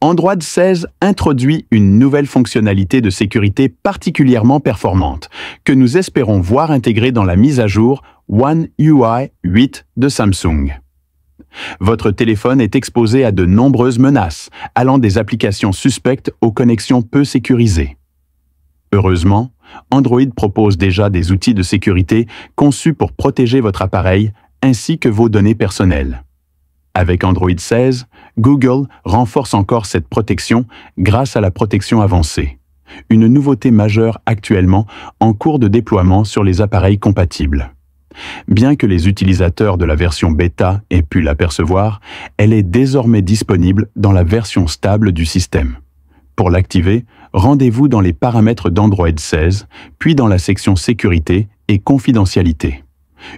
Android 16 introduit une nouvelle fonctionnalité de sécurité particulièrement performante, que nous espérons voir intégrée dans la mise à jour One UI 8 de Samsung. Votre téléphone est exposé à de nombreuses menaces, allant des applications suspectes aux connexions peu sécurisées. Heureusement, Android propose déjà des outils de sécurité conçus pour protéger votre appareil ainsi que vos données personnelles. Avec Android 16, Google renforce encore cette protection grâce à la protection avancée, une nouveauté majeure actuellement en cours de déploiement sur les appareils compatibles. Bien que les utilisateurs de la version bêta aient pu l'apercevoir, elle est désormais disponible dans la version stable du système. Pour l'activer, rendez-vous dans les paramètres d'Android 16, puis dans la section Sécurité et Confidentialité.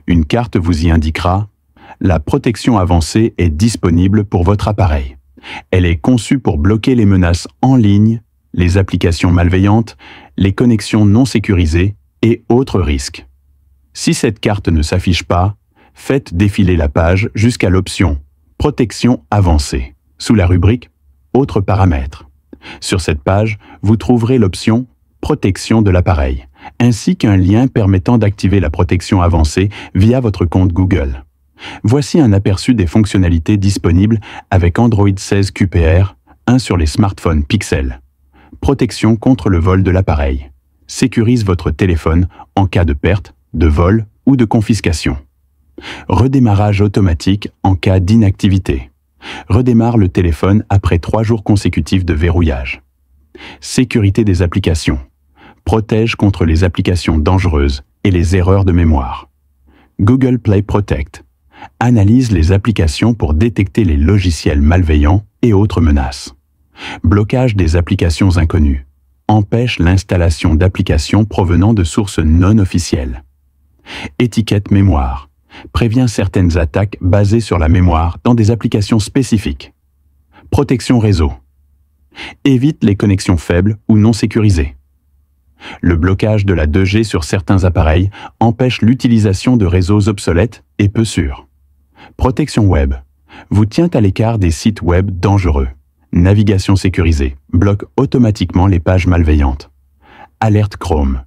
Une carte vous y indiquera « La protection avancée est disponible pour votre appareil. Elle est conçue pour bloquer les menaces en ligne, les applications malveillantes, les connexions non sécurisées et autres risques. » Si cette carte ne s'affiche pas, faites défiler la page jusqu'à l'option « Protection avancée » sous la rubrique « Autres paramètres ». Sur cette page, vous trouverez l'option « Protection de l'appareil » ainsi qu'un lien permettant d'activer la protection avancée via votre compte Google. Voici un aperçu des fonctionnalités disponibles avec Android 16 QPR, 1 sur les smartphones Pixel. Protection contre le vol de l'appareil. Sécurise votre téléphone en cas de perte, de vol ou de confiscation. Redémarrage automatique en cas d'inactivité. Redémarre le téléphone après 3 jours consécutifs de verrouillage. Sécurité des applications. Protège contre les applications dangereuses et les erreurs de mémoire. Google Play Protect. Analyse les applications pour détecter les logiciels malveillants et autres menaces. Blocage des applications inconnues. Empêche l'installation d'applications provenant de sources non officielles. Étiquette mémoire. Prévient certaines attaques basées sur la mémoire dans des applications spécifiques. Protection réseau. Évite les connexions faibles ou non sécurisées. Le blocage de la 2G sur certains appareils empêche l'utilisation de réseaux obsolètes et peu sûrs. Protection web. Vous tient à l'écart des sites web dangereux. Navigation sécurisée. Bloque automatiquement les pages malveillantes. Alerte Chrome.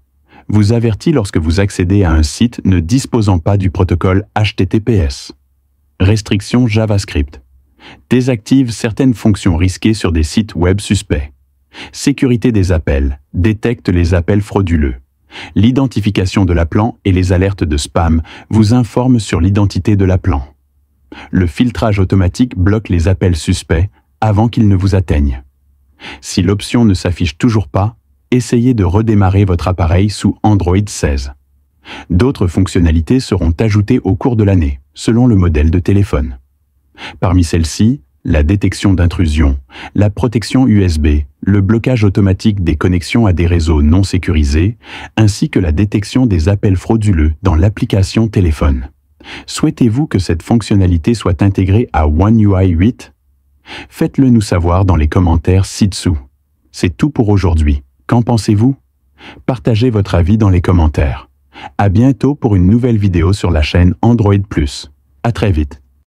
Vous avertit lorsque vous accédez à un site ne disposant pas du protocole HTTPS. Restriction JavaScript. Désactive certaines fonctions risquées sur des sites web suspects. Sécurité des appels. Détecte les appels frauduleux. L'identification de l'appelant et les alertes de spam vous informent sur l'identité de l'appelant. Le filtrage automatique bloque les appels suspects avant qu'ils ne vous atteignent. Si l'option ne s'affiche toujours pas, essayez de redémarrer votre appareil sous Android 16. D'autres fonctionnalités seront ajoutées au cours de l'année, selon le modèle de téléphone. Parmi celles-ci, la détection d'intrusion, la protection USB, le blocage automatique des connexions à des réseaux non sécurisés, ainsi que la détection des appels frauduleux dans l'application téléphone. Souhaitez-vous que cette fonctionnalité soit intégrée à One UI 8 ? Faites-le nous savoir dans les commentaires ci-dessous. C'est tout pour aujourd'hui. Qu'en pensez-vous ? Partagez votre avis dans les commentaires. À bientôt pour une nouvelle vidéo sur la chaîne Android+. À très vite.